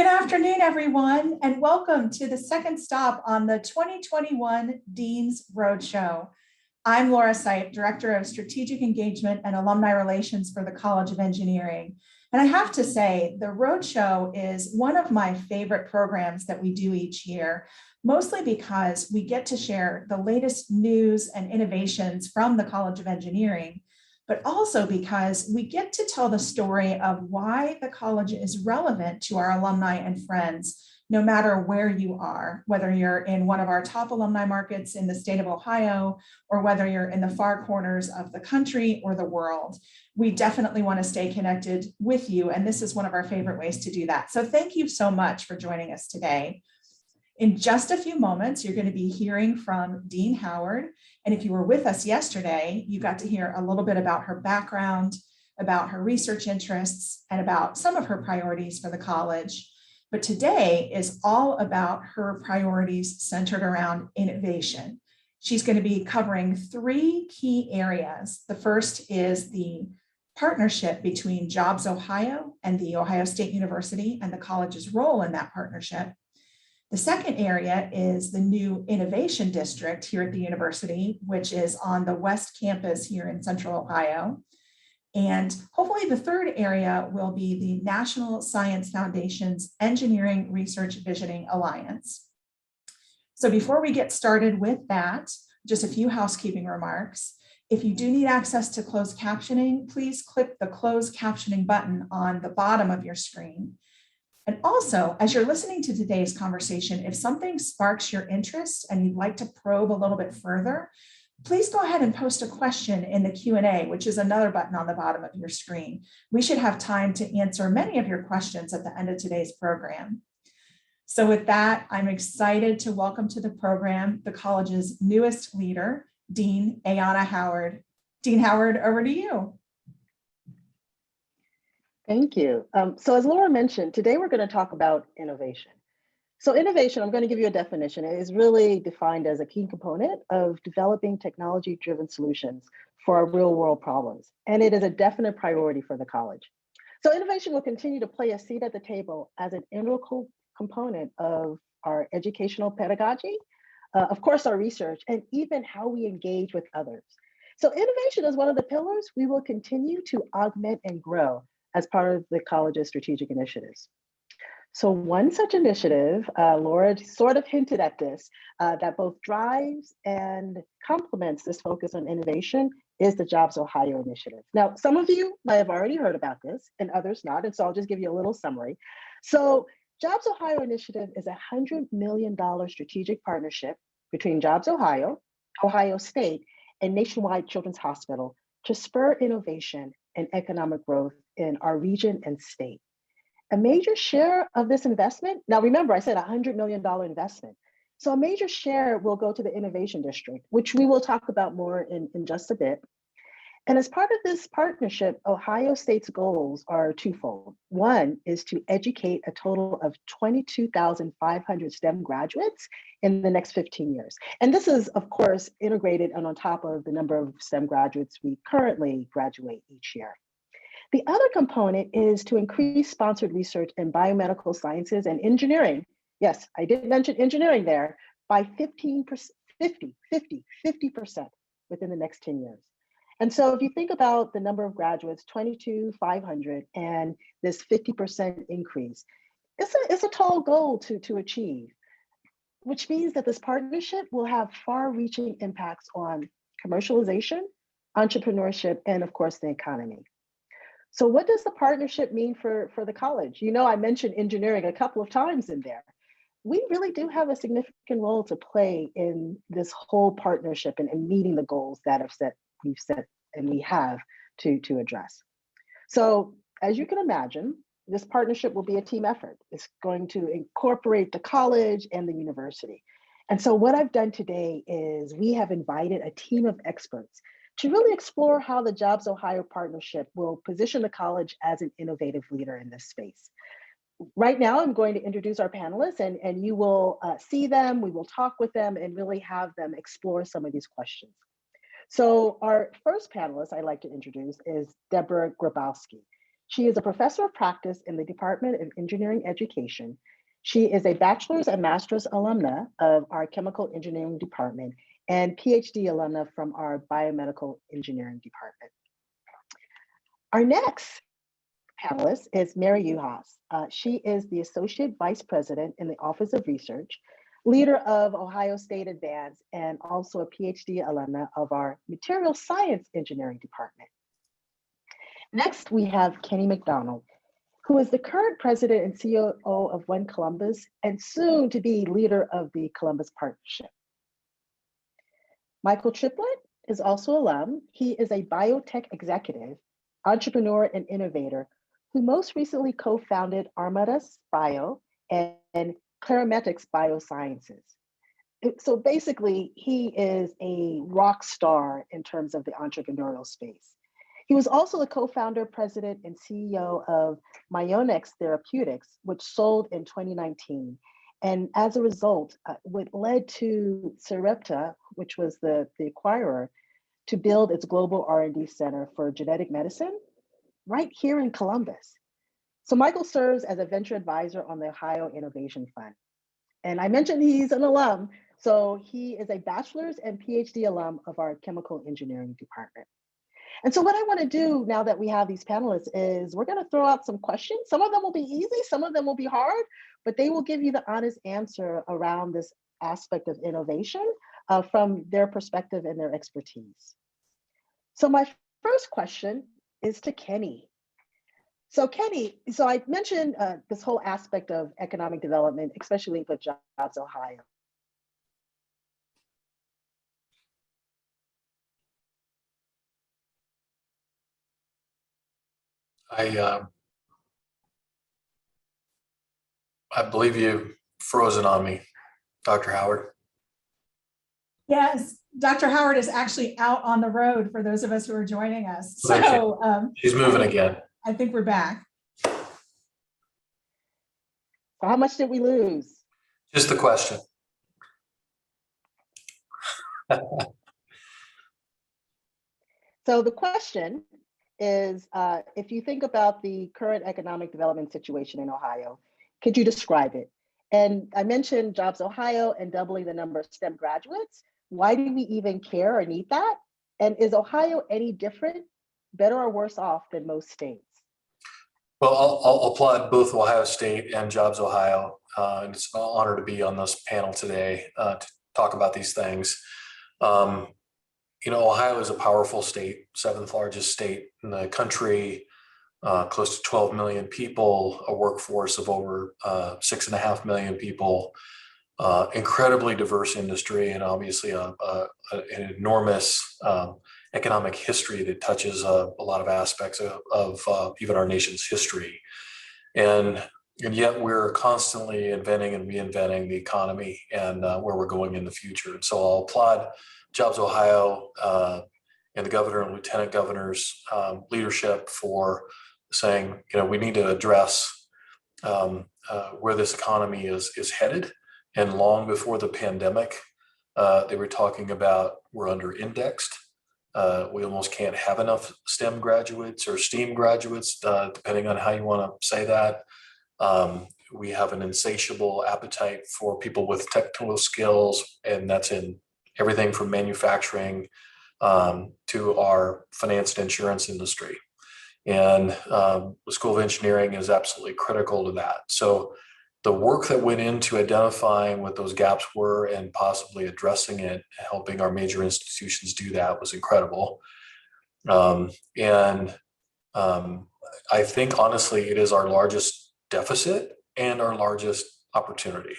Good afternoon, everyone, and welcome to the second stop on the 2021 Dean's Roadshow. I'm Laura Sipe, Director of Strategic Engagement and Alumni Relations for the College of Engineering. And I have to say, the Roadshow is one of my favorite programs that we do each year, mostly because we get to share the latest news and innovations from the College of Engineering, but also because we get to tell the story of why the college is relevant to our alumni and friends, no matter where you are, whether you're in one of our top alumni markets in the state of Ohio, or whether you're in the far corners of the country or the world. We definitely want to stay connected with you, and this is one of our favorite ways to do that. So thank you so much for joining us today. In just a few moments, you're going to be hearing from Dean Howard. And if you were with us yesterday, you got to hear a little bit about her background, about her research interests, and about some of her priorities for the college. But today is all about her priorities centered around innovation. She's going to be covering three key areas. The first is the partnership between Jobs Ohio and the Ohio State University and the college's role in that partnership. The second area is the new innovation district here at the university, which is on the West Campus here in Central Ohio. And hopefully the third area will be the National Science Foundation's Engineering Research Visioning Alliance. So before we get started with that, just a few housekeeping remarks. If you do need access to closed captioning, please click the closed captioning button on the bottom of your screen. And also, as you're listening to today's conversation, if something sparks your interest and you'd like to probe a little bit further, please go ahead and post a question in the Q&A, which is another button on the bottom of your screen. We should have time to answer many of your questions at the end of today's program. So with that, I'm excited to welcome to the program the college's newest leader, Dean Ayanna Howard. Dean Howard, over to you. Thank you. So as Laura mentioned, today we're going to talk about innovation. So innovation, I'm going to give you a definition. It is really defined as a key component of developing technology-driven solutions for our real-world problems. And it is a definite priority for the college. So innovation will continue to play a seat at the table as an integral component of our educational pedagogy, of course, our research, and even how we engage with others. So innovation is one of the pillars we will continue to augment and grow as part of the college's strategic initiatives. So one such initiative, Laura sort of hinted at this, that both drives and complements this focus on innovation is the Jobs Ohio initiative. Now, some of you might have already heard about this and others not, and so I'll just give you a little summary. So Jobs Ohio initiative is a $100 million strategic partnership between Jobs Ohio, Ohio State, and Nationwide Children's Hospital to spur innovation and economic growth in our region and state. A major share of this investment, now remember I said $100 million investment, so a major share will go to the Innovation District, which we will talk about more in just a bit. And as part of this partnership, Ohio State's goals are twofold. One is to educate a total of 22,500 STEM graduates in the next 15 years. And this is, of course, integrated and on top of the number of STEM graduates we currently graduate each year. The other component is to increase sponsored research in biomedical sciences and engineering. Yes, I did mention engineering there, by 50% within the next 10 years. And so if you think about the number of graduates, 22,500, and this 50% increase, it's a tall goal to achieve, which means that this partnership will have far-reaching impacts on commercialization, entrepreneurship, and of course, the economy. So what does the partnership mean for the college? You know, I mentioned engineering a couple of times in there. We really do have a significant role to play in this whole partnership and meeting the goals that we've set and we have to address. So as you can imagine, this partnership will be a team effort. It's going to incorporate the college and the university. And so what I've done today is we have invited a team of experts to really explore how the Jobs Ohio partnership will position the college as an innovative leader in this space. Right now, I'm going to introduce our panelists and you will see them, we will talk with them and really have them explore some of these questions. So our first panelist I'd like to introduce is Deborah Grabowski. She is a professor of practice in the Department of Engineering Education. She is a bachelor's and master's alumna of our chemical engineering department and PhD alumna from our biomedical engineering department. Our next panelist is Mary Uhas. She is the Associate Vice President in the Office of Research, leader of Ohio State Advanced, and also a PhD alumna of our Material Science Engineering Department. Next, we have Kenny McDonald, who is the current president and CEO of Wang Columbus and soon to be leader of the Columbus Partnership. Michael Triplett is also alum. He is a biotech executive, entrepreneur, and innovator who most recently co-founded Armadas Bio and Clarimetics Biosciences. So basically, he is a rock star in terms of the entrepreneurial space. He was also the co-founder, president, and CEO of Myonex Therapeutics, which sold in 2019. And as a result, what led to Sarepta, which was the acquirer, to build its global R&D center for genetic medicine right here in Columbus. So Michael serves as a venture advisor on the Ohio Innovation Fund. And I mentioned he's an alum, so he is a bachelor's and PhD alum of our chemical engineering department. And so what I want to do now that we have these panelists is we're going to throw out some questions. Some of them will be easy, some of them will be hard, but they will give you the honest answer around this aspect of innovation from their perspective and their expertise. So my first question is to Kenny. So Kenny, so I mentioned this whole aspect of economic development, especially with Jobs Ohio. I believe you frozen on me, Dr. Howard. Yes, Dr. Howard is actually out on the road for those of us who are joining us. So she's moving again. I think we're back. So how much did we lose? Just the question. So the question is, if you think about the current economic development situation in Ohio, could you describe it? And I mentioned Jobs Ohio and doubling the number of STEM graduates. Why do we even care or need that? And is Ohio any different, better or worse off than most states? Well, I'll applaud both Ohio State and Jobs Ohio. And it's an honor to be on this panel today to talk about these things. You know, Ohio is a powerful state, seventh largest state in the country, close to 12 million people, a workforce of over 6.5 million people, incredibly diverse industry, and obviously an enormous economic history that touches a lot of aspects of even our nation's history. And yet we're constantly inventing and reinventing the economy and where we're going in the future. And so I'll applaud Jobs Ohio and the governor and lieutenant governor's leadership for saying, you know, we need to address where this economy is headed. And long before the pandemic, they were talking about we're under indexed. We almost can't have enough STEM graduates or STEAM graduates, depending on how you want to say that. We have an insatiable appetite for people with technical skills, and that's in everything from manufacturing to our finance and insurance industry. And the School of Engineering is absolutely critical to that. So the work that went into identifying what those gaps were and possibly addressing it, helping our major institutions do that was incredible. I think, honestly, it is our largest deficit and our largest opportunity.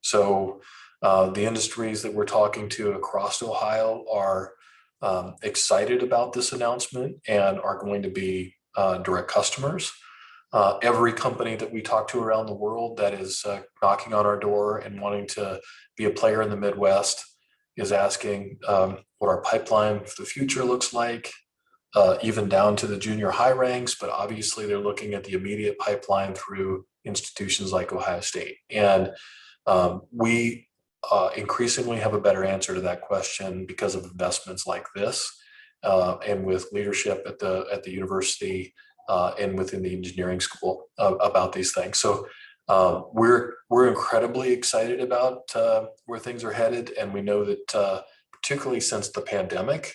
So the industries that we're talking to across Ohio are excited about this announcement and are going to be direct customers. Every company that we talk to around the world that is knocking on our door and wanting to be a player in the Midwest is asking what our pipeline for the future looks like, even down to the junior high ranks, but obviously they're looking at the immediate pipeline through institutions like Ohio State. And we increasingly have a better answer to that question because of investments like this, and with leadership at the university and within the engineering school about these things. So we're incredibly excited about where things are headed, and we know that particularly since the pandemic,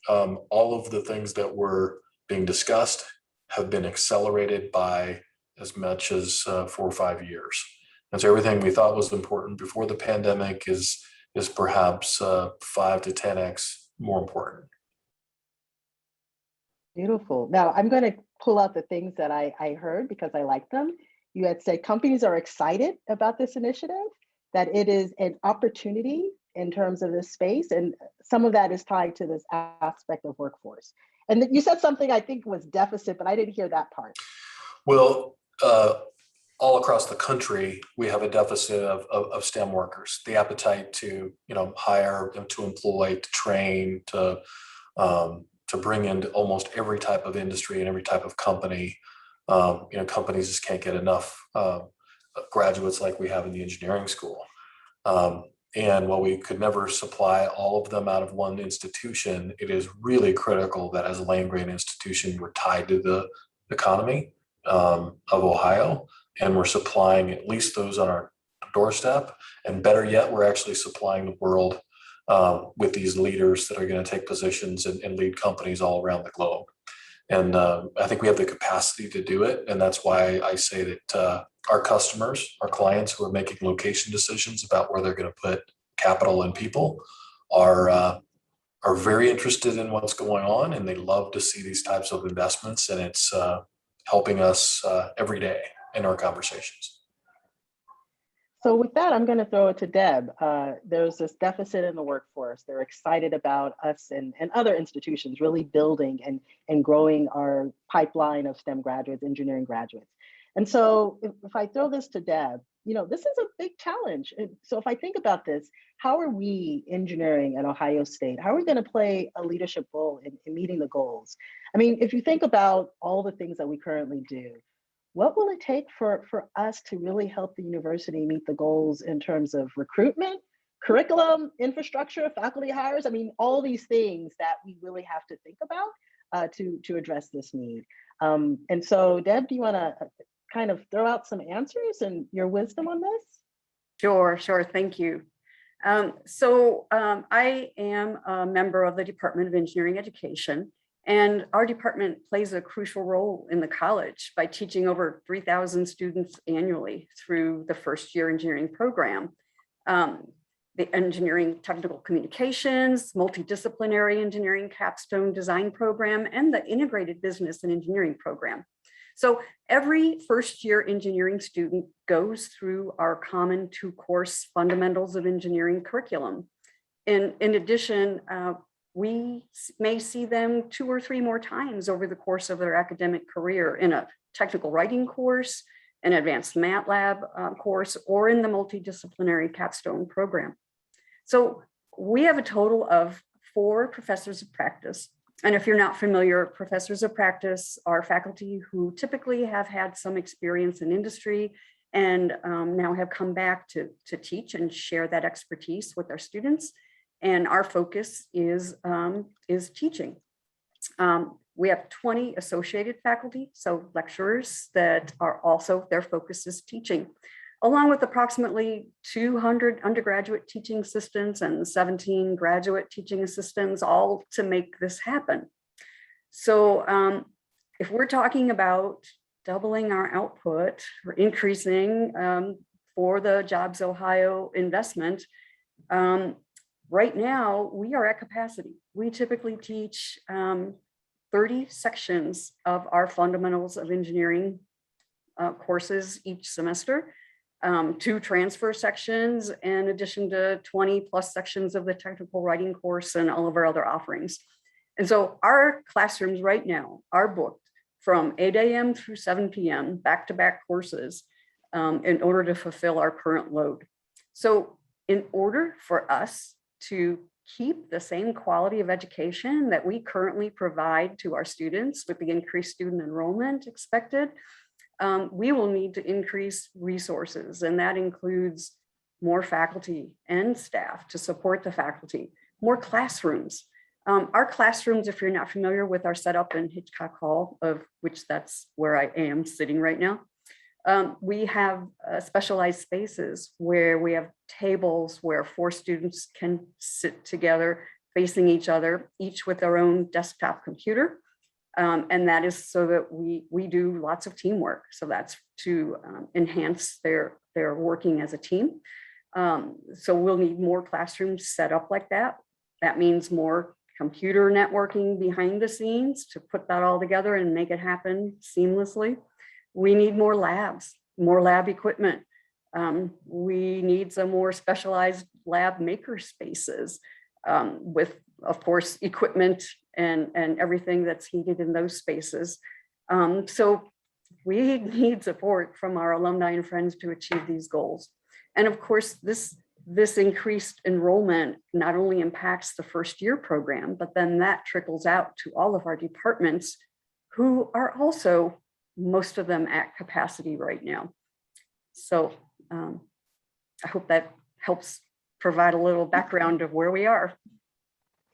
all of the things that were being discussed have been accelerated by as much as 4 or 5 years. And so everything we thought was important before the pandemic is perhaps 5 to 10x more important. Beautiful. Now I'm going to pull out the things that I heard because I like them. You had said companies are excited about this initiative, that it is an opportunity in terms of this space, and some of that is tied to this aspect of workforce. And you said something I think was deficit, but I didn't hear that part. Well, all across the country, we have a deficit of STEM workers. The appetite to hire, to employ, to train, to bring into almost every type of industry and every type of company. Companies just can't get enough graduates like we have in the engineering school. And while we could never supply all of them out of one institution, it is really critical that as a land-grant institution, we're tied to the economy of Ohio, and we're supplying at least those on our doorstep. And better yet, we're actually supplying the world with these leaders that are going to take positions and lead companies all around the globe. And I think we have the capacity to do it. And that's why I say that our customers, our clients who are making location decisions about where they're going to put capital and people are very interested in what's going on, and they love to see these types of investments. And it's helping us every day in our conversations. So with that, I'm going to throw it to Deb. There's this deficit in the workforce. They're excited about us and other institutions really building and growing our pipeline of STEM graduates, engineering graduates. And so if I throw this to Deb, this is a big challenge. So if I think about this, how are we engineering at Ohio State? How are we going to play a leadership role in meeting the goals? I mean, if you think about all the things that we currently do, what will it take for us to really help the university meet the goals in terms of recruitment, curriculum, infrastructure, faculty hires? I mean, all these things that we really have to think about to address this need. And so, Deb, do you want to kind of throw out some answers and your wisdom on this? Sure. Thank you. I am a member of the Department of Engineering Education. And our department plays a crucial role in the college by teaching over 3,000 students annually through the first year engineering program. The engineering technical communications, multidisciplinary engineering capstone design program, and the integrated business and engineering program. So every first year engineering student goes through our common 2-course fundamentals of engineering curriculum. In addition, we may see them 2 or 3 more times over the course of their academic career in a technical writing course, an advanced MATLAB course, or in the multidisciplinary capstone program. So we have a total of 4 professors of practice. And if you're not familiar, professors of practice are faculty who typically have had some experience in industry and now have come back to teach and share that expertise with our students. And our focus is teaching. We have 20 associated faculty, so lecturers that are also, their focus is teaching, along with approximately 200 undergraduate teaching assistants and 17 graduate teaching assistants, all to make this happen. So if we're talking about doubling our output or increasing for the Jobs Ohio investment, right now, we are at capacity. We typically teach 30 sections of our fundamentals of engineering courses each semester, 2 transfer sections, in addition to 20 plus sections of the technical writing course and all of our other offerings. And so our classrooms right now are booked from 8 a.m. through 7 p.m. back-to-back courses in order to fulfill our current load. So in order for us to keep the same quality of education that we currently provide to our students with the increased student enrollment expected, we will need to increase resources, and that includes more faculty and staff to support the faculty, more classrooms, Our classrooms, if you're not familiar with our setup in Hitchcock Hall, of which that's where I am sitting right now, we have specialized spaces where we have tables where 4 students can sit together facing each other, each with their own desktop computer. And that is so that we do lots of teamwork. So that's to enhance their working as a team. So we'll need more classrooms set up like that. That means more computer networking behind the scenes to put that all together and make it happen seamlessly. We need more labs, more lab equipment. We need some more specialized lab maker spaces with, of course, equipment and everything that's needed in those spaces. So we need support from our alumni and friends to achieve these goals. And of course, this increased enrollment not only impacts the first year program, but then that trickles out to all of our departments who are also, most of them, at capacity right now. So I hope that helps provide a little background of where we are.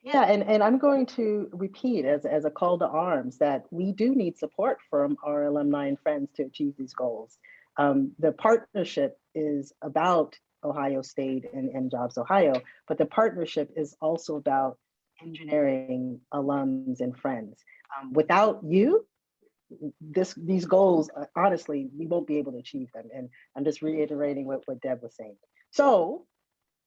Yeah, and I'm going to repeat as a call to arms that we do need support from our alumni and friends to achieve these goals. The partnership is about Ohio State and Jobs Ohio, but the partnership is also about engineering alums and friends. Without you, these goals, honestly, we won't be able to achieve them. And I'm just reiterating what Deb was saying. So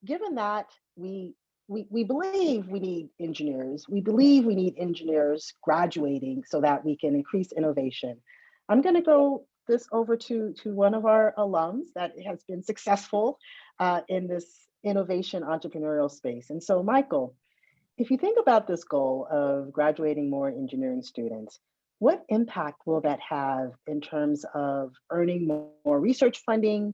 given that we believe we need engineers, we believe we need engineers graduating so that we can increase innovation. I'm going to go this over to one of our alums that has been successful in this innovation entrepreneurial space. And so, Michael, if you think about this goal of graduating more engineering students, what impact will that have in terms of earning more research funding,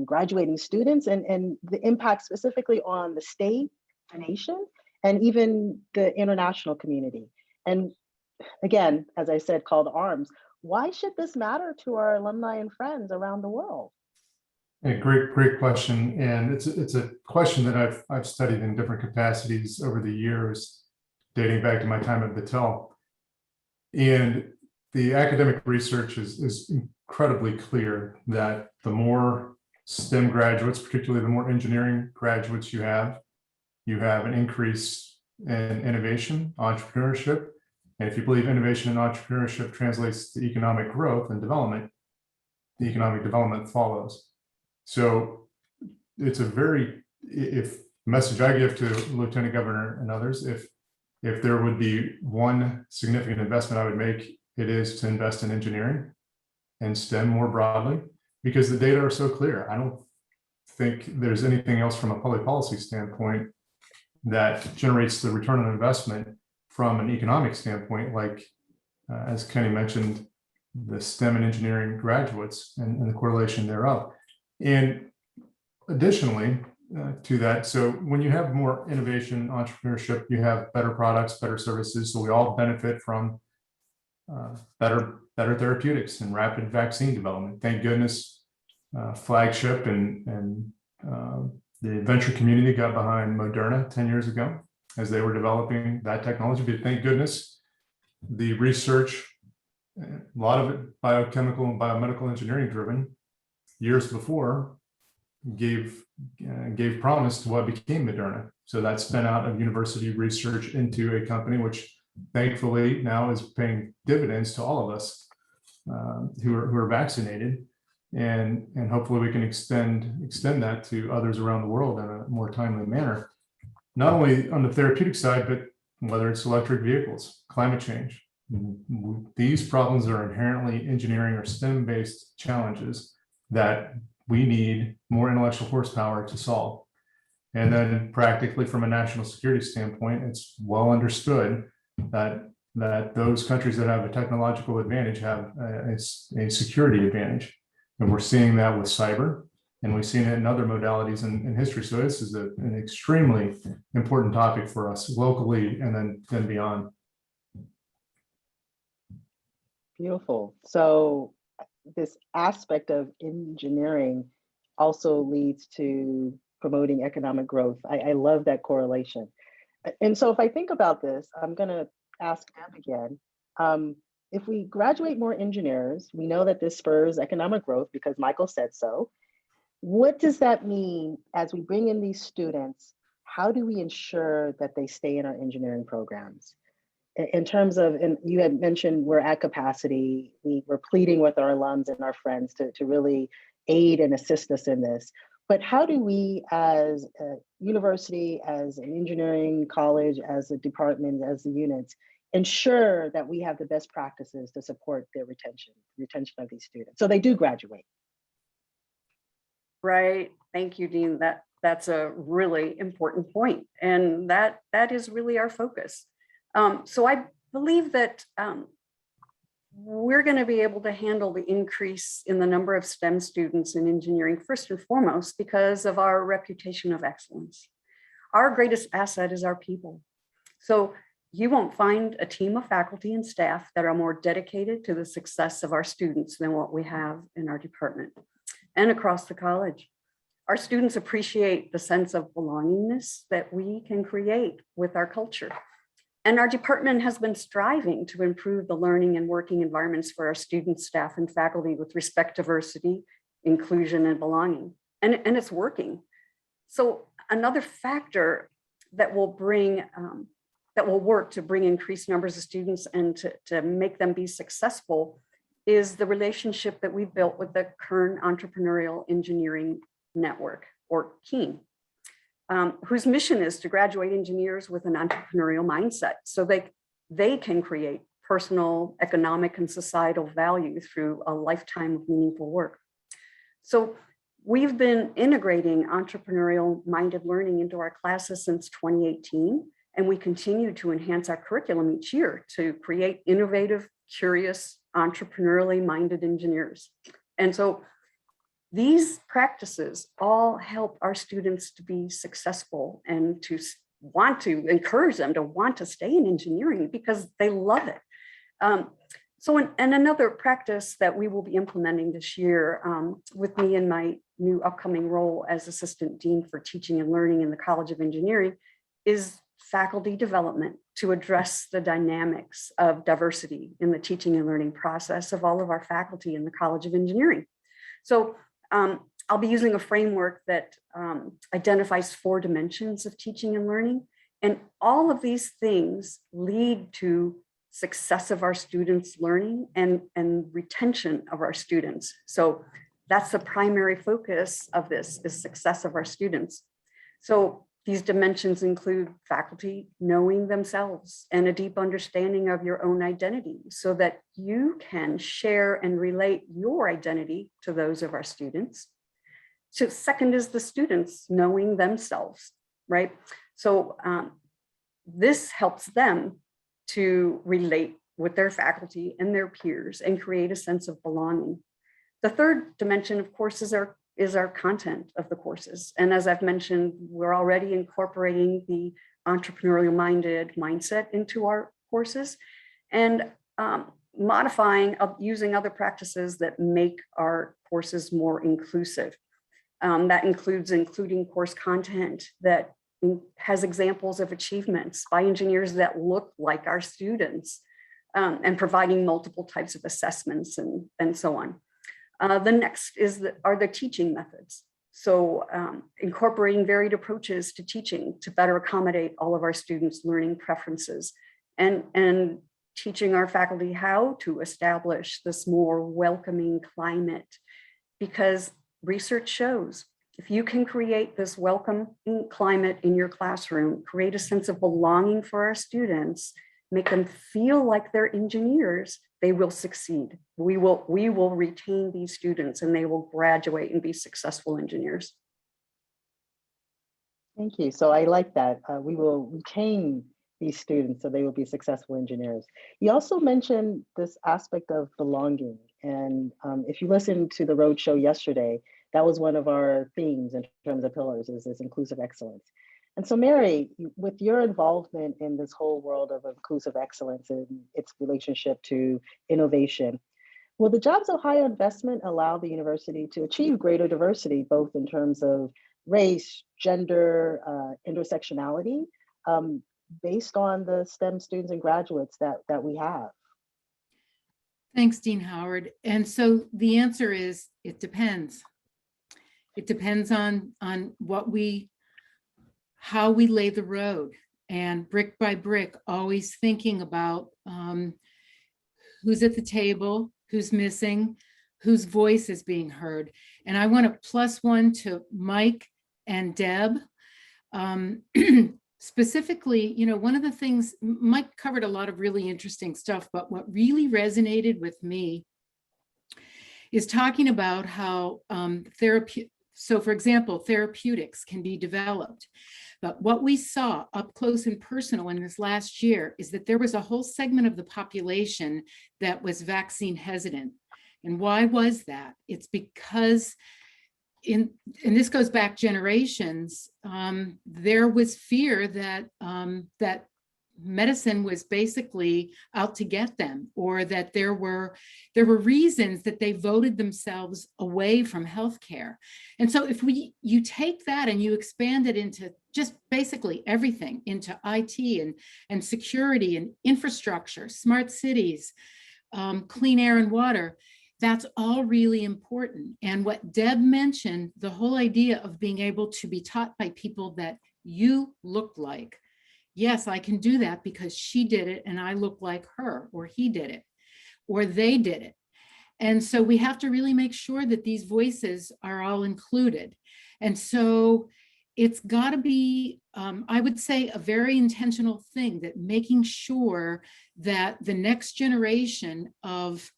graduating students, and the impact specifically on the state, the nation, and even the international community? And again, as I said, call to arms. Why should this matter to our alumni and friends around the world? Yeah, great question. And it's a question that I've studied in different capacities over the years, dating back to my time at Battelle. And the academic research is incredibly clear that the more STEM graduates, particularly the more engineering graduates you have an increase in innovation, entrepreneurship. And if you believe innovation and entrepreneurship translates to economic growth and development, the economic development follows. So it's a very, if message I give to Lieutenant Governor and others, if there would be one significant investment I would make, it is to invest in engineering and STEM more broadly, because the data are so clear. I don't think there's anything else from a public policy standpoint that generates the return on investment from an economic standpoint, like as Kenny mentioned, the STEM and engineering graduates and the correlation thereof. And additionally to that, so when you have more innovation, entrepreneurship, you have better products, better services. So we all benefit from better therapeutics and rapid vaccine development. Thank goodness Flagship and the venture community got behind Moderna 10 years ago as they were developing that technology. But thank goodness the research, a lot of it biochemical and biomedical engineering driven, years before gave promise to what became Moderna. So that spun out of university research into a company which thankfully now is paying dividends to all of us who are vaccinated, and hopefully we can extend that to others around the world in a more timely manner, not only on the therapeutic side, but whether it's electric vehicles, climate change. These problems are inherently engineering or STEM-based challenges that we need more intellectual horsepower to solve. And then practically from a national security standpoint, it's well understood that those countries that have a technological advantage have a security advantage. And we're seeing that with cyber, and we've seen it in other modalities in history. So this is an extremely important topic for us locally and then beyond. Beautiful. So this aspect of engineering also leads to promoting economic growth. I love that correlation. And so if I think about this, I'm going to ask Deb again. If we graduate more engineers, we know that this spurs economic growth because Michael said so. What does that mean as we bring in these students? How do we ensure that they stay in our engineering programs? In terms of, and you had mentioned we're at capacity, we're pleading with our alums and our friends to really aid and assist us in this. But how do we as a university, as an engineering college, as a department, as the units, ensure that we have the best practices to support their retention of these students so they do graduate? Right. Thank you, Dean. That's a really important point. And that is really our focus. So I believe that we're going to be able to handle the increase in the number of STEM students in engineering first and foremost because of our reputation of excellence. Our greatest asset is our people. So you won't find a team of faculty and staff that are more dedicated to the success of our students than what we have in our department and across the college. Our students appreciate the sense of belongingness that we can create with our culture. And our department has been striving to improve the learning and working environments for our students, staff, and faculty with respect to diversity, inclusion, and belonging. And it's working. So another factor that will work to bring increased numbers of students and to make them be successful is the relationship that we've built with the Kern Entrepreneurial Engineering Network, or KEEN. Whose mission is to graduate engineers with an entrepreneurial mindset so they can create personal, economic, and societal value through a lifetime of meaningful work. So we've been integrating entrepreneurial-minded learning into our classes since 2018, and we continue to enhance our curriculum each year to create innovative, curious, entrepreneurially minded engineers. And so these practices all help our students to be successful and to want to encourage them to want to stay in engineering because they love it. And another practice that we will be implementing this year with me in my new upcoming role as Assistant Dean for Teaching and Learning in the College of Engineering is faculty development to address the dynamics of diversity in the teaching and learning process of all of our faculty in the College of Engineering. So I'll be using a framework that identifies 4 dimensions of teaching and learning. And all of these things lead to success of our students' learning and retention of our students. So that's the primary focus of this, is success of our students. So these dimensions include faculty knowing themselves and a deep understanding of your own identity so that you can share and relate your identity to those of our students. So second is the students knowing themselves, right? So this helps them to relate with their faculty and their peers and create a sense of belonging. The third dimension, of course, is our content of the courses. And as I've mentioned, we're already incorporating the entrepreneurial minded mindset into our courses and modifying, using other practices that make our courses more inclusive. That includes including course content that has examples of achievements by engineers that look like our students and providing multiple types of assessments and so on. The next are the teaching methods. So incorporating varied approaches to teaching to better accommodate all of our students' learning preferences and teaching our faculty how to establish this more welcoming climate, because research shows if you can create this welcoming climate in your classroom, create a sense of belonging for our students, make them feel like they're engineers, they will succeed. We will retain these students and they will graduate and be successful engineers. Thank you. So I like that. We will retain these students so they will be successful engineers. You also mentioned this aspect of belonging. And if you listened to the Roadshow yesterday, that was one of our themes in terms of pillars, is inclusive excellence. And so Mary, with your involvement in this whole world of inclusive excellence and its relationship to innovation, will the Jobs Ohio investment allow the university to achieve greater diversity, both in terms of race, gender, intersectionality? based on the STEM students and graduates that we have? Thanks, Dean Howard. And so the answer is, it depends. It depends on how we lay the road, and brick by brick, always thinking about who's at the table, who's missing, whose voice is being heard. And I want to +1 to Mike and Deb. Specifically, one of the things, Mike covered a lot of really interesting stuff, but what really resonated with me is talking about how so for example, therapeutics can be developed. But what we saw up close and personal in this last year is that there was a whole segment of the population that was vaccine hesitant. And why was that? It's because and this goes back generations, there was fear that that medicine was basically out to get them, or that there were reasons that they voted themselves away from healthcare. And so if you take that and you expand it into just basically everything, into IT and security and infrastructure, smart cities, clean air and water, that's all really important. And what Deb mentioned, the whole idea of being able to be taught by people that you look like. Yes, I can do that because she did it and I look like her, or he did it, or they did it. And so we have to really make sure that these voices are all included. And so it's got to be, I would say, a very intentional thing, that making sure that the next generation of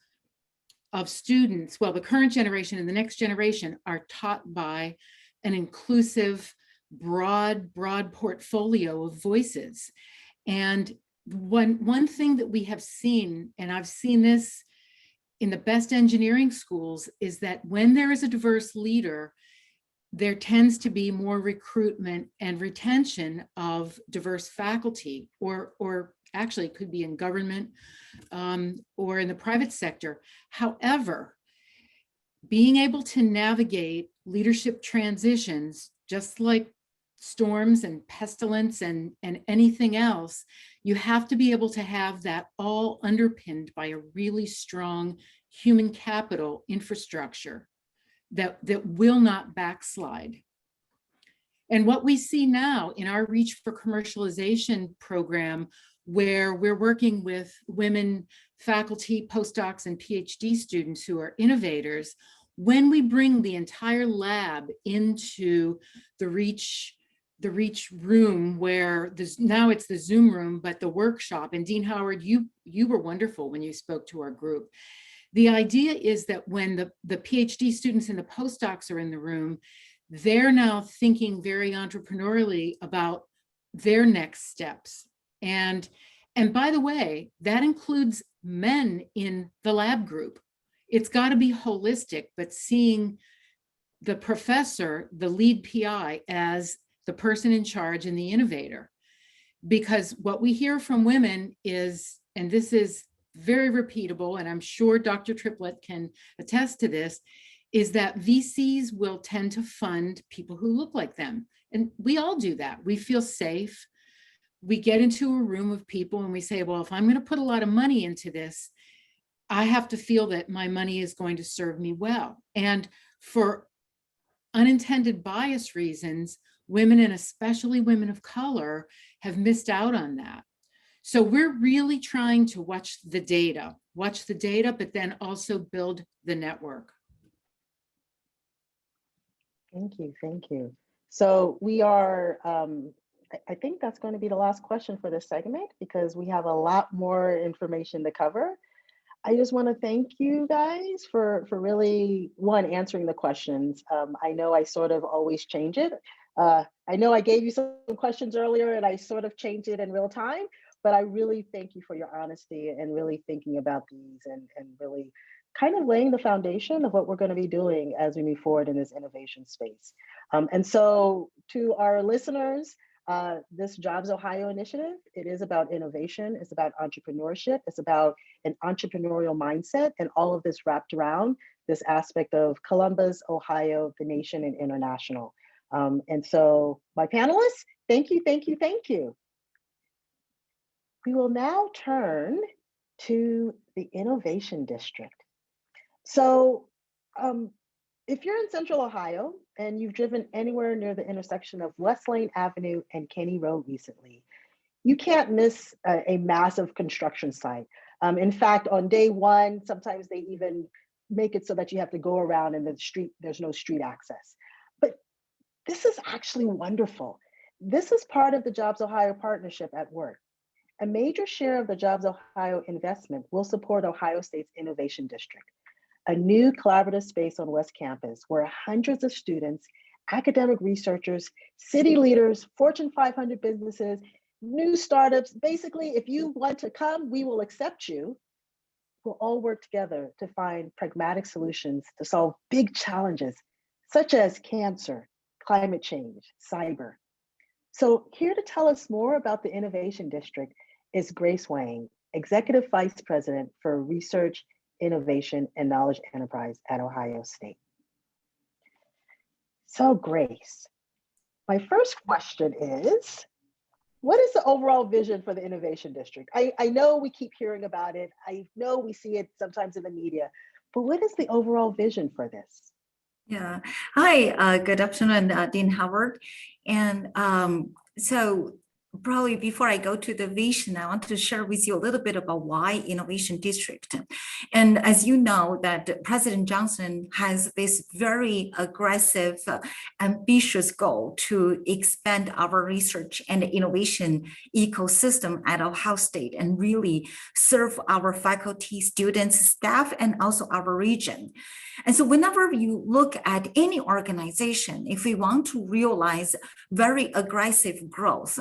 students, well, the current generation and the next generation, are taught by an inclusive, broad portfolio of voices. And one thing that we have seen, and I've seen this in the best engineering schools, is that when there is a diverse leader, there tends to be more recruitment and retention of diverse faculty, or actually it could be in government or in the private sector. However, being able to navigate leadership transitions, just like storms and pestilence and anything else, you have to be able to have that all underpinned by a really strong human capital infrastructure that will not backslide. And what we see now in our Reach for Commercialization program, where we're working with women faculty, postdocs, and PhD students who are innovators, when we bring the entire lab into the Reach room, where now it's the Zoom room, but the workshop, and Dean Howard, you were wonderful when you spoke to our group. The idea is that when the PhD students and the postdocs are in the room, they're now thinking very entrepreneurially about their next steps. And by the way, that includes men in the lab group. It's got to be holistic, but seeing the professor, the lead PI, as the person in charge and the innovator. Because what we hear from women is, and this is very repeatable, and I'm sure Dr. Triplett can attest to this, is that VCs will tend to fund people who look like them. And we all do that. We feel safe. We get into a room of people and we say, well, if I'm going to put a lot of money into this, I have to feel that my money is going to serve me well. And for unintended bias reasons, women, and especially women of color, have missed out on that. So we're really trying to watch the data, but then also build the network. Thank you. So we are, I think that's going to be the last question for this segment, because we have a lot more information to cover. I just want to thank you guys for really, one, answering the questions. I know I sort of always change it. I know I gave you some questions earlier and I sort of changed it in real time, but I really thank you for your honesty and really thinking about these and really kind of laying the foundation of what we're going to be doing as we move forward in this innovation space. And so to our listeners, this Jobs Ohio initiative, it is about innovation, it's about entrepreneurship, it's about an entrepreneurial mindset, and all of this wrapped around this aspect of Columbus, Ohio, the nation, and international. And so my panelists, thank you. We will now turn to the Innovation District. So if you're in Central Ohio and you've driven anywhere near the intersection of West Lane Avenue and Kenny Road recently, you can't miss a massive construction site. In fact, on day one, sometimes they even make it so that you have to go around in the street, there's no street access. But this is actually wonderful. This is part of the Jobs Ohio partnership at work. A major share of the Jobs Ohio investment will support Ohio State's Innovation District, a new collaborative space on West Campus where hundreds of students, academic researchers, city leaders, Fortune 500 businesses, new startups, basically, if you want to come, we will accept you. We'll all work together to find pragmatic solutions to solve big challenges, such as cancer, climate change, cyber. So here to tell us more about the Innovation District is Grace Wang, Executive Vice President for Research, Innovation, and Knowledge Enterprise at Ohio State. So Grace, my first question is, what is the overall vision for the Innovation District? I know we keep hearing about it. I know we see it sometimes in the media, but what is the overall vision for this? Yeah. Hi, good afternoon, Dean Howard. And so probably before I go to the vision, I want to share with you a little bit about why Innovation District. And as you know, that President Johnson has this very aggressive, ambitious goal to expand our research and innovation ecosystem at Ohio State and really serve our faculty, students, staff, and also our region. And so whenever you look at any organization, if we want to realize very aggressive growth,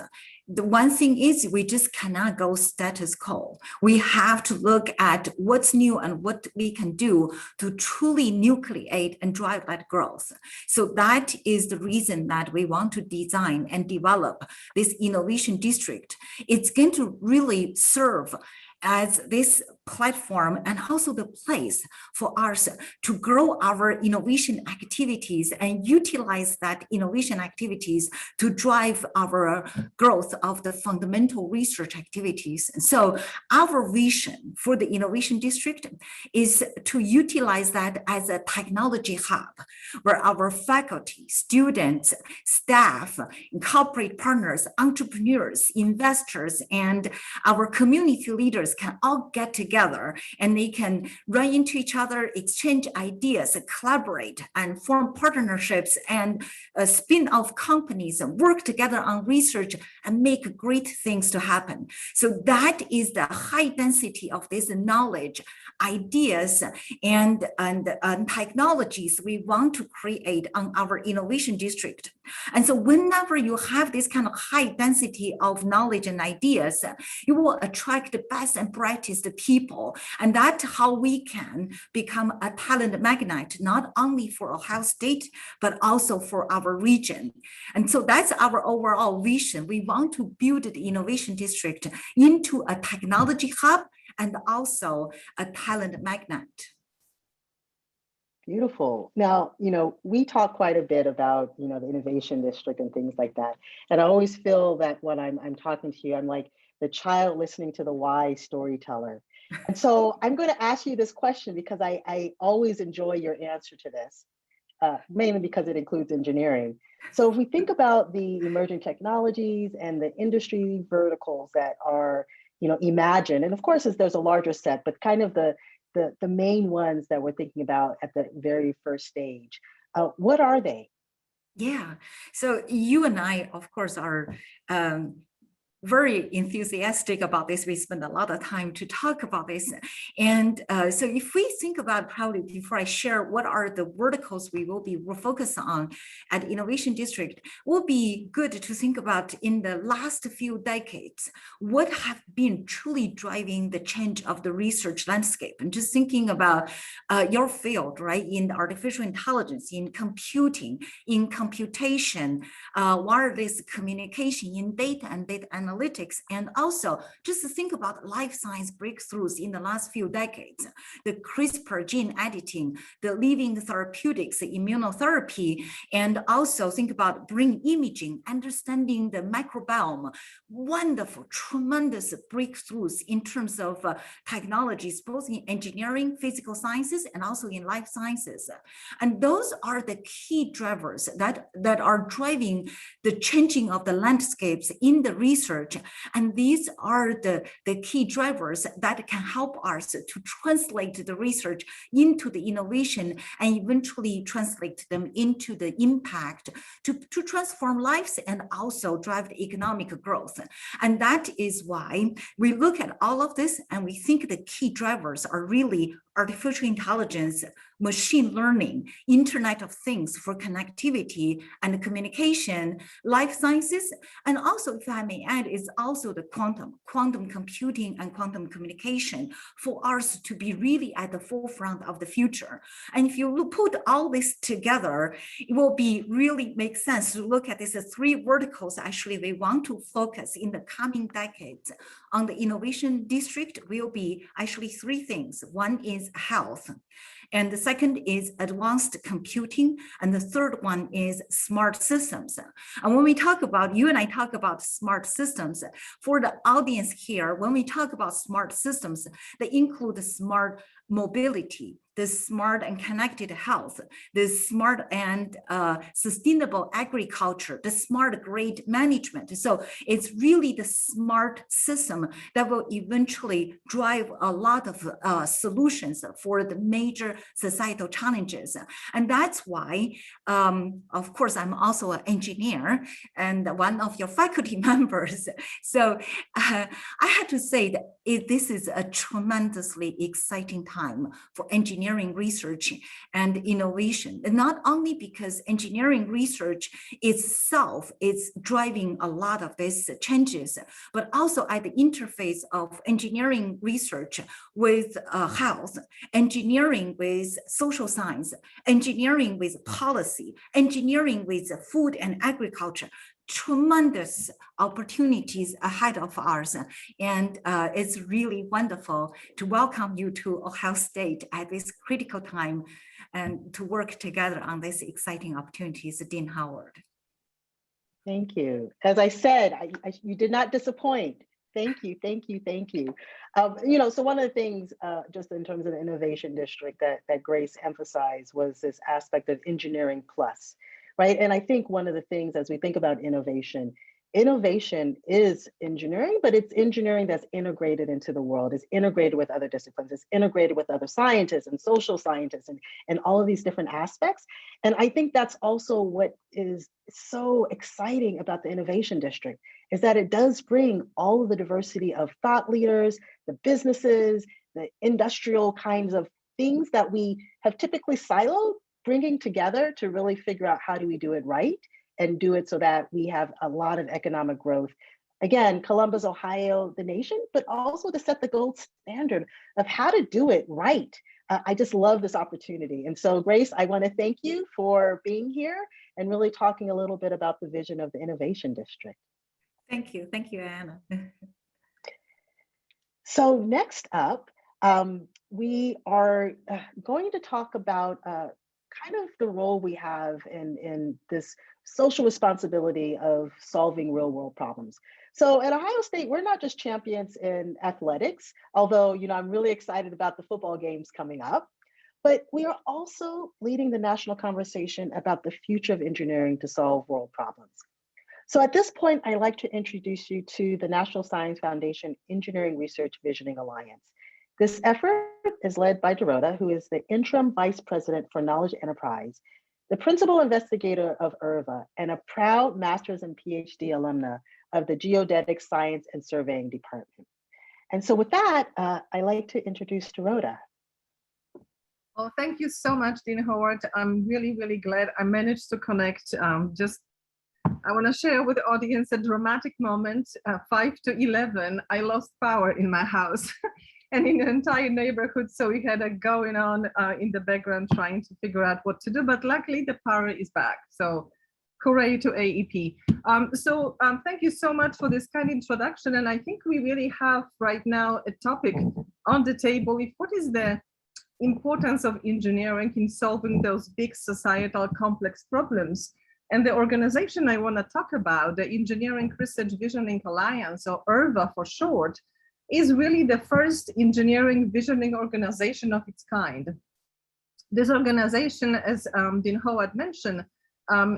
the one thing is we just cannot go status quo. We have to look at what's new and what we can do to truly nucleate and drive that growth. So that is the reason that we want to design and develop this Innovation District. It's going to really serve as this platform and also the place for us to grow our innovation activities and utilize that innovation activities to drive our growth of the fundamental research activities. And so our vision for the Innovation District is to utilize that as a technology hub where our faculty, students, staff, corporate partners, entrepreneurs, investors, and our community leaders can all get together and they can run into each other, exchange ideas, collaborate, and form partnerships and spin off companies and work together on research and make great things to happen. So that is the high density of this knowledge, ideas, and technologies we want to create on our Innovation District. And so whenever you have this kind of high density of knowledge and ideas, you will attract the best and brightest people. And that's how we can become a talent magnet, not only for Ohio State, but also for our region. And so that's our overall vision. We want to build the Innovation District into a technology hub and also a talent magnet. Beautiful. Now, we talk quite a bit about, the Innovation District and things like that. And I always feel that when I'm talking to you, I'm like the child listening to the wise storyteller. And so I'm going to ask you this question because I always enjoy your answer to this, mainly because it includes engineering. So if we think about the emerging technologies and the industry verticals that are, imagined, and of course, there's a larger set, but kind of the main ones that we're thinking about at the very first stage, what are they? Yeah, so you and I, of course, are very enthusiastic about this. We spend a lot of time to talk about this. And so if we think about probably before I share what are the verticals we will be focused on at Innovation District, will be good to think about in the last few decades, what have been truly driving the change of the research landscape. And just thinking about your field, right, in artificial intelligence, in computing, in computation, wireless communication, in data and data analytics, analytics, and also just to think about life science breakthroughs in the last few decades, the CRISPR gene editing, the living therapeutics, immunotherapy, and also think about brain imaging, understanding the microbiome. Wonderful, tremendous breakthroughs in terms of technologies, both in engineering, physical sciences, and also in life sciences. And those are the key drivers that are driving the changing of the landscapes in the research. And these are the key drivers that can help us to translate the research into the innovation and eventually translate them into the impact to transform lives and also drive the economic growth. And that is why we look at all of this and we think the key drivers are really artificial intelligence, machine learning, Internet of Things for connectivity and communication, life sciences, and also, if I may add, is also the quantum computing and quantum communication for us to be really at the forefront of the future. And if you put all this together, it will be really make sense to look at these three verticals. Actually, we want to focus in the coming decades on the innovation district will be actually three things. One is health, and the second is advanced computing, and the third one is smart systems. And when we talk about, you and I talk about smart systems, for the audience here, when we talk about smart systems, they include the smart mobility, the smart and connected health, the smart and sustainable agriculture, the smart grid management. So it's really the smart system that will eventually drive a lot of solutions for the major societal challenges. And that's why, of course, I'm also an engineer and one of your faculty members. So I had to say that this is a tremendously exciting time for engineering research and innovation. And not only because engineering research itself is driving a lot of these changes, but also at the interface of engineering research with health, engineering with social science, engineering with policy, engineering with food and agriculture. Tremendous opportunities ahead of ours. And it's really wonderful to welcome you to Ohio State at this critical time and to work together on these exciting opportunities, Dean Howard. Thank you. As I said, you did not disappoint. Thank you, thank you, thank you. So one of the things, just in terms of the innovation district that Grace emphasized was this aspect of engineering plus. Right. And I think one of the things as we think about innovation is engineering, but it's engineering that's integrated into the world, it's integrated with other disciplines, it's integrated with other scientists and social scientists and all of these different aspects. And I think that's also what is so exciting about the innovation district is that it does bring all of the diversity of thought leaders, the businesses, the industrial kinds of things that we have typically siloed, bringing together to really figure out how do we do it right and do it so that we have a lot of economic growth. Again, Columbus, Ohio, the nation, but also to set the gold standard of how to do it right. I just love this opportunity. And so Grace, I want to thank you for being here and really talking a little bit about the vision of the Innovation District. Thank you, Ayanna. So next up, we are going to talk about kind of the role we have in this social responsibility of solving real world problems. So at Ohio State, we're not just champions in athletics, although I'm really excited about the football games coming up, but we are also leading the national conversation about the future of engineering to solve world problems. So at this point, I'd like to introduce you to the National Science Foundation Engineering Research Visioning Alliance. This effort is led by Dorota, who is the interim vice president for Knowledge Enterprise, the principal investigator of IRVA, and a proud master's and PhD alumna of the Geodetic Science and Surveying Department. And so with that, I'd like to introduce Dorota. Well, thank you so much, Dean Howard. I'm really, really glad I managed to connect. I want to share with the audience a dramatic moment. 5 to 11, I lost power in my house. And in the entire neighborhood, so we had a going on in the background trying to figure out what to do, but luckily the power is back. So Hooray to AEP. Thank you so much for this kind introduction. And I think we really have right now a topic on the table. What is the importance of engineering in solving those big societal complex problems? And the organization I want to talk about, the Engineering Research Visioning Alliance, or ERVA for short, is really the first engineering visioning organization of its kind. This organization, as Dean Howard mentioned,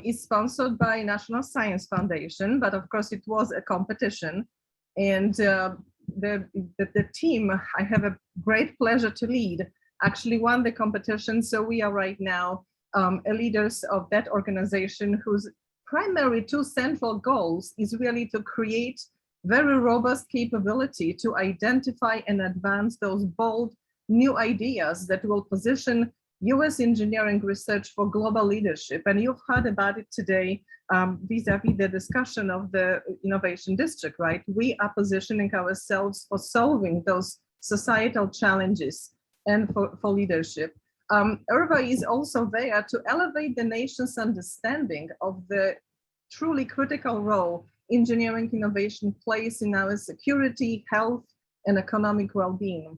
is sponsored by National Science Foundation, but of course it was a competition. And the team I have a great pleasure to lead actually won the competition. So we are right now leaders of that organization, whose primary two central goals is really to create very robust capability to identify and advance those bold new ideas that will position US engineering research for global leadership. And you've heard about it today vis-a-vis the discussion of the Innovation District, right? We are positioning ourselves for solving those societal challenges and for leadership. ERVA is also there to elevate the nation's understanding of the truly critical role engineering innovation plays in our security, health, and economic well-being.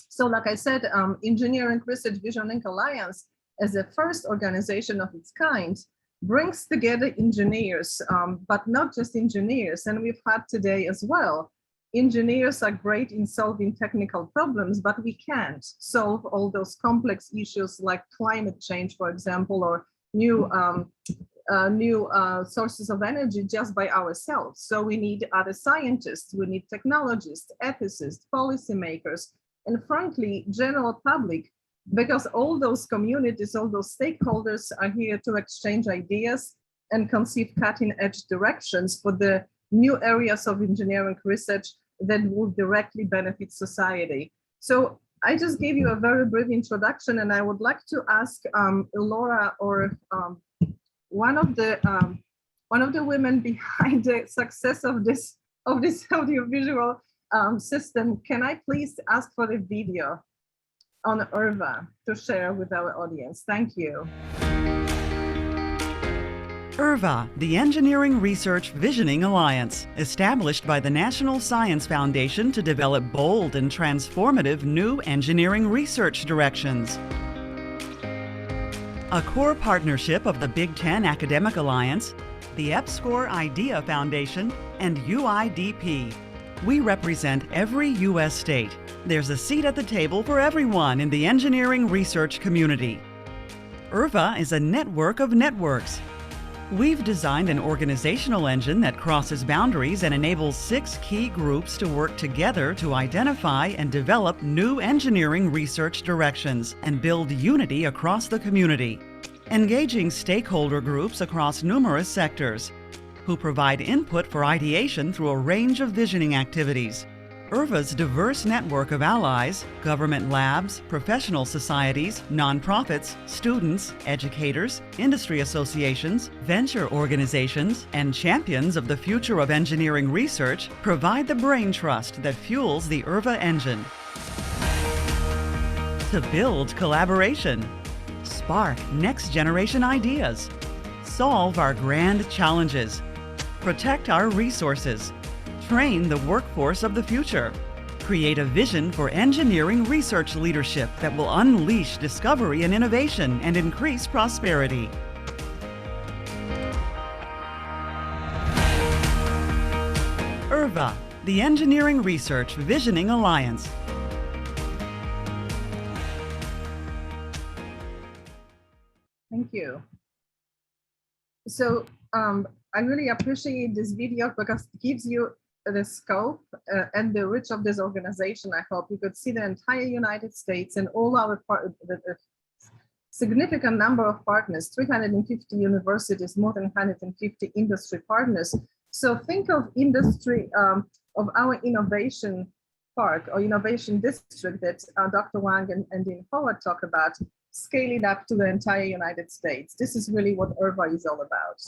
So like I said, Engineering Research Visioning Alliance, as the first organization of its kind, brings together engineers, but not just engineers, and we've had today as well. Engineers are great in solving technical problems, but we can't solve all those complex issues like climate change, for example, or new sources of energy just by ourselves. So we need other scientists, we need technologists, ethicists, policymakers, and frankly, general public, because all those communities, all those stakeholders are here to exchange ideas and conceive cutting-edge directions for the new areas of engineering research that will directly benefit society. So I just gave you a very brief introduction, and I would like to ask Laura or one of the women behind the success of this audiovisual system. Can I please ask for the video on ERVA to share with our audience? Thank you. ERVA, the Engineering Research Visioning Alliance, established by the National Science Foundation to develop bold and transformative new engineering research directions. A core partnership of the Big Ten Academic Alliance, the EPSCoR IDEA Foundation, and UIDP. We represent every U.S. state. There's a seat at the table for everyone in the engineering research community. ERVA is a network of networks. We've designed an organizational engine that crosses boundaries and enables 6 key groups to work together to identify and develop new engineering research directions and build unity across the community, engaging stakeholder groups across numerous sectors who provide input for ideation through a range of visioning activities. ERVA's diverse network of allies, government labs, professional societies, nonprofits, students, educators, industry associations, venture organizations, and champions of the future of engineering research provide the brain trust that fuels the ERVA engine. To build collaboration, spark next-generation ideas, solve our grand challenges, protect our resources, train the workforce of the future, create a vision for engineering research leadership that will unleash discovery and innovation and increase prosperity. ERVA, the Engineering Research Visioning Alliance. Thank you. So I really appreciate this video because it gives you the scope and the reach of this organization. I hope you could see the entire United States and all our the significant number of partners, 350 universities, more than 150 industry partners. So think of industry of our innovation park or innovation district that Dr. Wang and Dean Howard talk about, scale it up to the entire United States. This is really what ERVA is all about.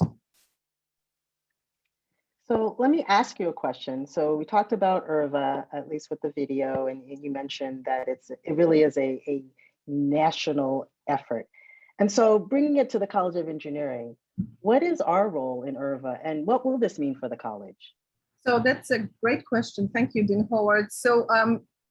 So let me ask you a question. So we talked about ERVA, at least with the video, and you mentioned that it really is a national effort. And so bringing it to the College of Engineering, What is our role in IRVA and what will this mean for the college? So that's a great question. Thank you, Dean Howard. So,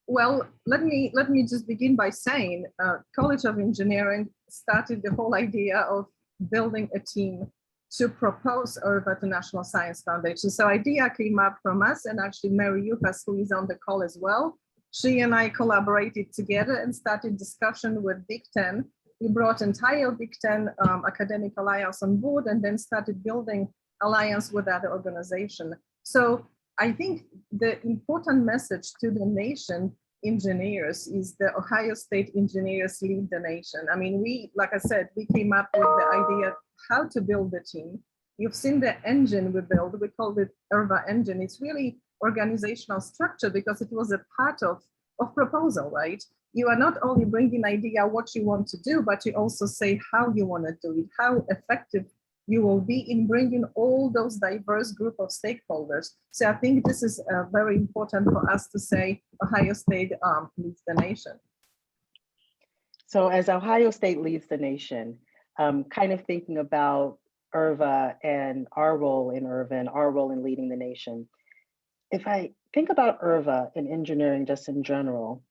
well, let me just begin by saying College of Engineering started the whole idea of building a team to propose IRVA to National Science Foundation. So idea came up from us, and actually Mary Yukas, who is on the call as well, she and I collaborated together and started discussion with Big Ten. We brought entire Big Ten Academic Alliance on board and then started building alliance with other organizations. So I think the important message to the nation engineers is the Ohio State engineers lead the nation. I mean, we, like I said, we came up with the idea how to build the team. You've seen the engine we built, we called it IRVA engine. It's really organizational structure because it was a part of proposal, right? You are not only bringing idea what you want to do, but you also say how you want to do it, how effective you will be in bringing all those diverse group of stakeholders. So I think this is very important for us to say Ohio State leads the nation. So as Ohio State leads the nation, kind of thinking about IRVA and our role in IRVA and our role in leading the nation. If I think about IRVA and engineering just in general,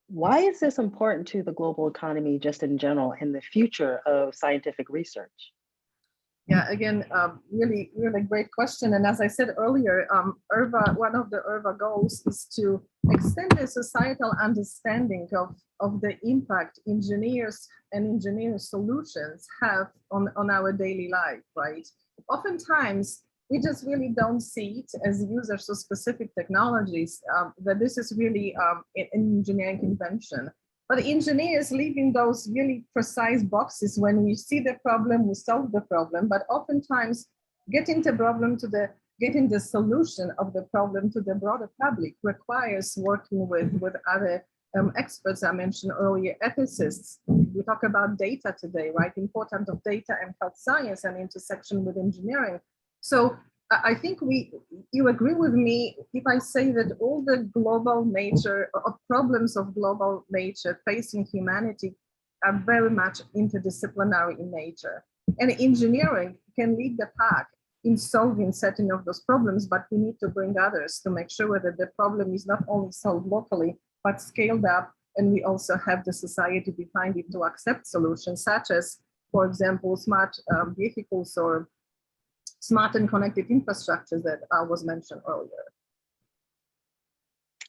why is this important to the global economy just in general and the future of scientific research? Yeah, again, really, really great question. And as I said earlier, IRVA, one of the IRVA goals is to extend the societal understanding of the impact engineers and engineering solutions have on our daily life, right? Oftentimes, we just really don't see it as users of specific technologies, that this is really an engineering invention. But engineers live in those really precise boxes. When we see the problem, we solve the problem. But oftentimes, getting the solution of the problem to the broader public requires working with other experts. I mentioned earlier, ethicists. We talk about data today, right? Importance of data and health science and intersection with engineering. So I think you agree with me if I say that all the global nature of problems of global nature facing humanity are very much interdisciplinary in nature. And engineering can lead the pack in solving certain of those problems, but we need to bring others to make sure that the problem is not only solved locally, but scaled up. And we also have the society behind it to accept solutions such as, for example, smart vehicles or smart and connected infrastructures that was mentioned earlier.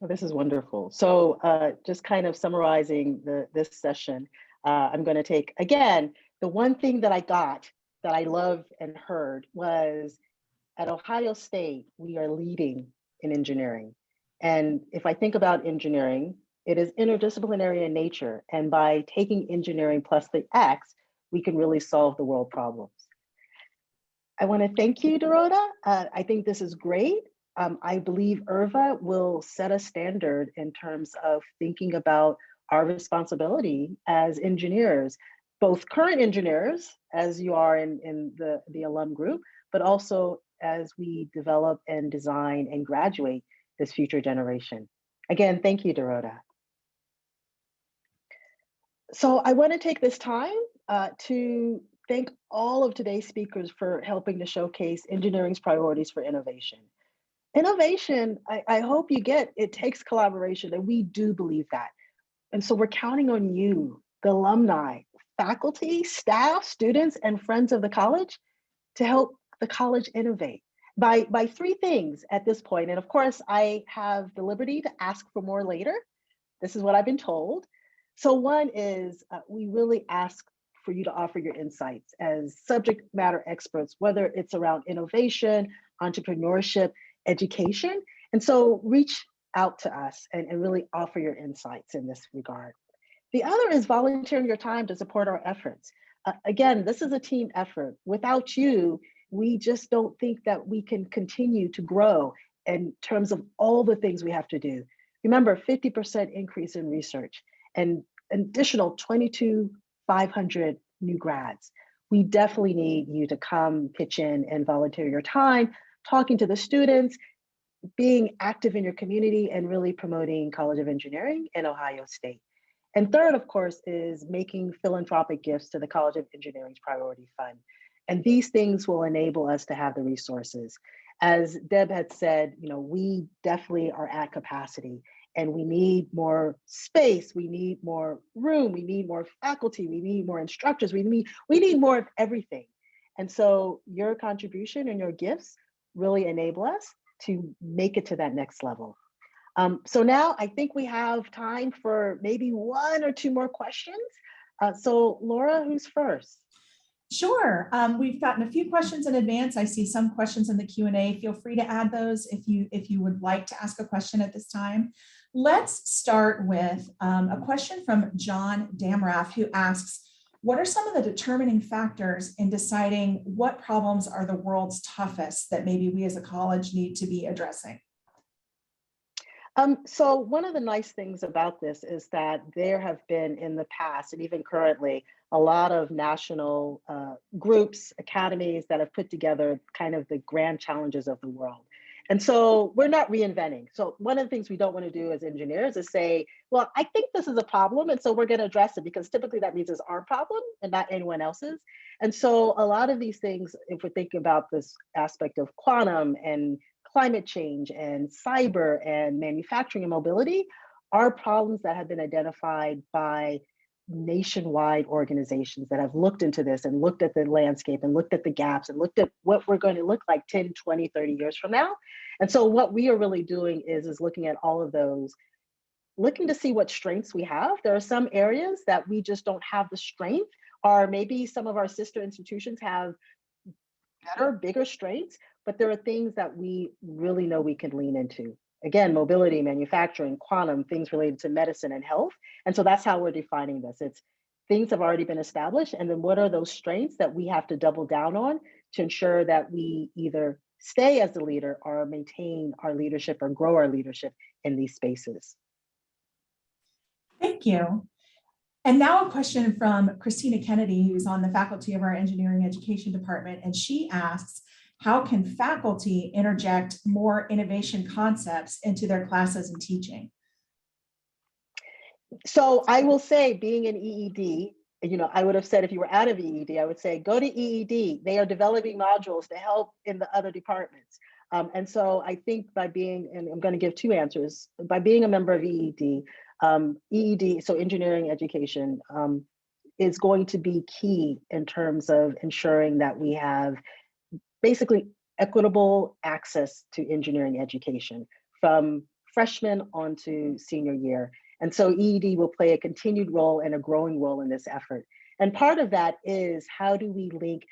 Well, this is wonderful. So just kind of summarizing this session, I'm going to take, again, the one thing that I got that I loved and heard was at Ohio State, we are leading in engineering. And if I think about engineering, it is interdisciplinary in nature. And by taking engineering plus the X, we can really solve the world problems. I want to thank you, Dorota. I think this is great. I believe IRVA will set a standard in terms of thinking about our responsibility as engineers, both current engineers, as you are in the alum group, but also as we develop and design and graduate this future generation. Again, thank you, Dorota. So I want to take this time to thank all of today's speakers for helping to showcase engineering's priorities for innovation. Innovation, I hope you get, it takes collaboration, and we do believe that. And so we're counting on you, the alumni, faculty, staff, students, and friends of the college to help the college innovate by three things at this point. And of course, I have the liberty to ask for more later. This is what I've been told. So one is we really ask for you to offer your insights as subject matter experts, whether it's around innovation, entrepreneurship, education. And so reach out to us and really offer your insights in this regard. The other is volunteering your time to support our efforts. Again, this is a team effort. Without you, we just don't think that we can continue to grow in terms of all the things we have to do. Remember, 50% increase in research and additional 22,500 new grads. We definitely need you to come pitch in and volunteer your time, talking to the students, being active in your community, and really promoting College of Engineering in Ohio State. And third, of course, is making philanthropic gifts to the College of Engineering's Priority Fund. And these things will enable us to have the resources. As Deb had said, we definitely are at capacity and we need more space, we need more room, we need more faculty, we need more instructors, we need more of everything. And so your contribution and your gifts really enable us to make it to that next level. So now I think we have time for maybe one or two more questions. So Laura, who's first? Sure. We've gotten a few questions in advance. I see some questions in the Q&A. Feel free to add those if you would like to ask a question at this time. Let's start with a question from John Damrath, who asks, what are some of the determining factors in deciding what problems are the world's toughest that maybe we as a college need to be addressing? So one of the nice things about this is that there have been in the past and even currently a lot of national groups, academies that have put together kind of the grand challenges of the world. And so we're not reinventing. So one of the things we don't want to do as engineers is say, well, I think this is a problem, and so we're going to address it, because typically that means it's our problem and not anyone else's. And so a lot of these things, if we're thinking about this aspect of quantum and climate change and cyber and manufacturing and mobility, are problems that have been identified by nationwide organizations that have looked into this and looked at the landscape and looked at the gaps and looked at what we're going to look like 10, 20, 30 years from now. And so what we are really doing is looking at all of those, looking to see what strengths we have. There are some areas that we just don't have the strength, or maybe some of our sister institutions have better, bigger strengths, but there are things that we really know we can lean into. Again, mobility, manufacturing, quantum, things related to medicine and health. And so that's how we're defining this. It's things have already been established. And then what are those strengths that we have to double down on to ensure that we either stay as the leader or maintain our leadership or grow our leadership in these spaces? Thank you. And now a question from Christina Kennedy, who's on the faculty of our engineering education department. And she asks, how can faculty interject more innovation concepts into their classes and teaching? So I will say, being an EED, I would have said if you were out of EED, I would say, go to EED. They are developing modules to help in the other departments. And so I think by being, and I'm going to give two answers, by being a member of EED, EED, so engineering education, is going to be key in terms of ensuring that we have basically equitable access to engineering education from freshman on to senior year. And so EED will play a continued role and a growing role in this effort. And part of that is, how do we link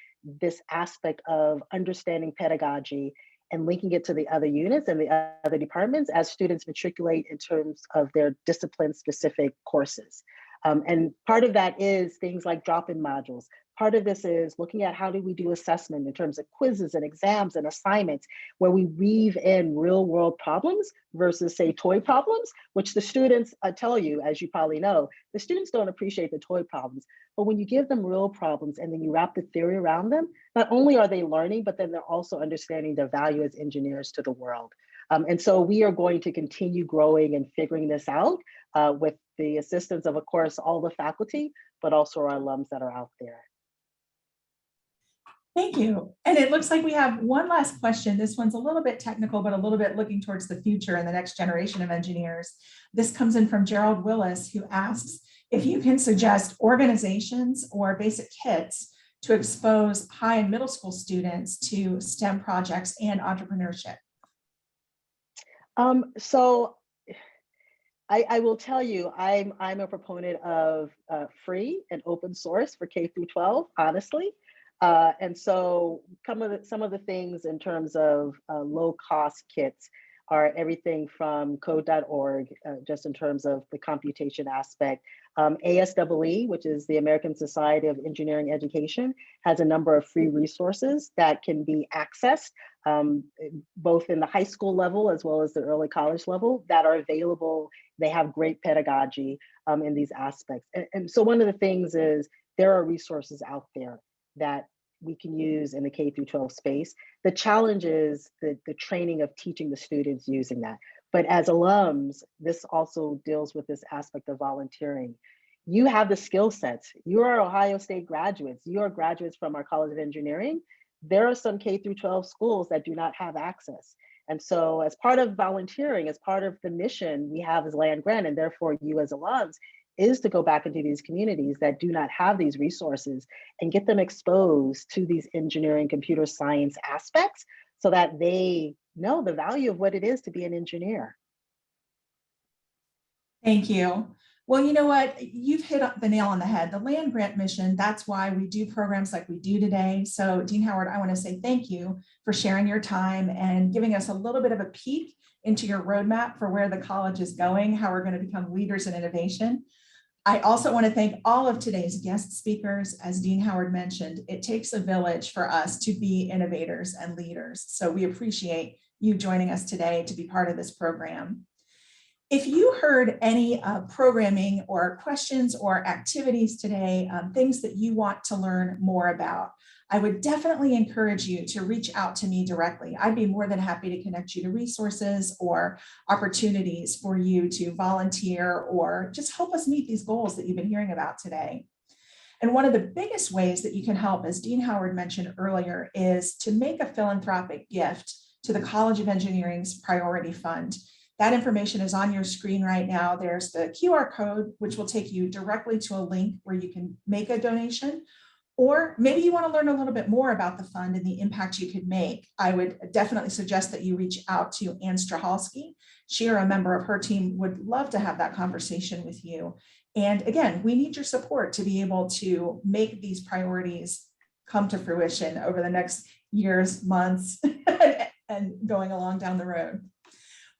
this aspect of understanding pedagogy and linking it to the other units and the other departments as students matriculate in terms of their discipline-specific courses. And part of that is things like drop-in modules. Part of this is looking at how do we do assessment in terms of quizzes and exams and assignments, where we weave in real-world problems versus, say, toy problems, which the students tell you, as you probably know, the students don't appreciate the toy problems. But when you give them real problems and then you wrap the theory around them, not only are they learning, but then they're also understanding their value as engineers to the world. And so we are going to continue growing and figuring this out with the assistance of course, all the faculty, but also our alums that are out there. Thank you. And it looks like we have one last question. This one's a little bit technical, but a little bit looking towards the future and the next generation of engineers. This comes in from Gerald Willis, who asks if you can suggest organizations or basic kits to expose high and middle school students to STEM projects and entrepreneurship. So I will tell you, I'm a proponent of free and open source for K through 12, honestly. And so some of the things in terms of low cost kits are everything from code.org, just in terms of the computation aspect. ASEE, which is the American Society of Engineering Education, has a number of free resources that can be accessed, both in the high school level as well as the early college level, that are available. They have great pedagogy in these aspects. And so one of the things is, there are resources out there that we can use in the K through 12 space. The challenge is the training of teaching the students using that. But as alums, this also deals with this aspect of volunteering. you have the skill sets. You are Ohio State graduates. You are graduates from our College of Engineering. There are some K through 12 schools that do not have access. And so as part of volunteering, as part of the mission we have as land grant, and therefore you as alums, is to go back into these communities that do not have these resources and get them exposed to these engineering, computer science aspects so that they know the value of what it is to be an engineer. Thank you. Well, you know what? You've hit the nail on the head. The land grant mission, that's why we do programs like we do today. So Dean Howard, I want to say thank you for sharing your time and giving us a little bit of a peek into your roadmap for where the college is going, how we're going to become leaders in innovation. I also want to thank all of today's guest speakers. As Dean Howard mentioned, it takes a village for us to be innovators and leaders. So we appreciate you joining us today to be part of this program. If you heard any programming or questions or activities today, things that you want to learn more about, I would definitely encourage you to reach out to me directly. I'd be more than happy to connect you to resources or opportunities for you to volunteer or just help us meet these goals that you've been hearing about today. And one of the biggest ways that you can help, as Dean Howard mentioned earlier, is to make a philanthropic gift to the College of Engineering's Priority Fund. That information is on your screen right now. There's the QR code, which will take you directly to a link where you can make a donation. Or maybe you want to learn a little bit more about the fund and the impact you could make. I would definitely suggest that you reach out to Ann Strahalski. She or a member of her team would love to have that conversation with you. And again, we need your support to be able to make these priorities come to fruition over the next years, months, and going along down the road.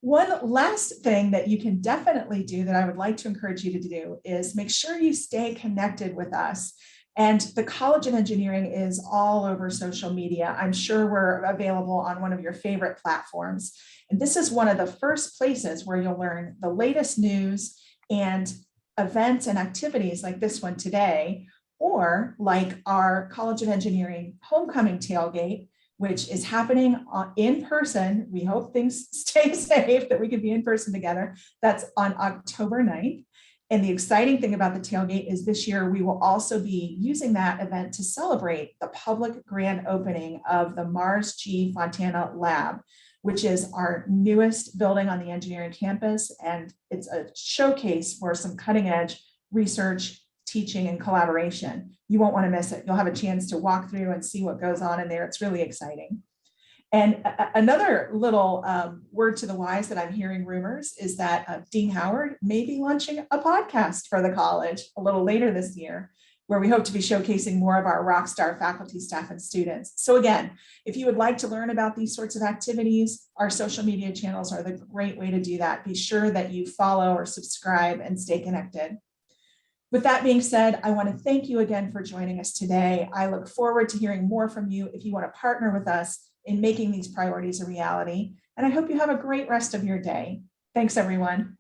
One last thing that you can definitely do that I would like to encourage you to do is make sure you stay connected with us. And the College of Engineering is all over social media. I'm sure we're available on one of your favorite platforms. And this is one of the first places where you'll learn the latest news and events and activities like this one today, or like our College of Engineering homecoming tailgate, which is happening in person. We hope things stay safe, that we can be in person together. That's on October 9th. And the exciting thing about the tailgate is this year, we will also be using that event to celebrate the public grand opening of the Mars G Fontana Lab, which is our newest building on the engineering campus. And it's a showcase for some cutting edge research, teaching, and collaboration. You won't want to miss it. You'll have a chance to walk through and see what goes on in there. It's really exciting. And another little word to the wise that I'm hearing rumors is that Dean Howard may be launching a podcast for the college a little later this year, where we hope to be showcasing more of our rock star faculty, staff, and students. So again, if you would like to learn about these sorts of activities, our social media channels are the great way to do that. Be sure that you follow or subscribe and stay connected. With that being said, I want to thank you again for joining us today. I look forward to hearing more from you if you want to partner with us in making these priorities a reality. And I hope you have a great rest of your day. Thanks, everyone.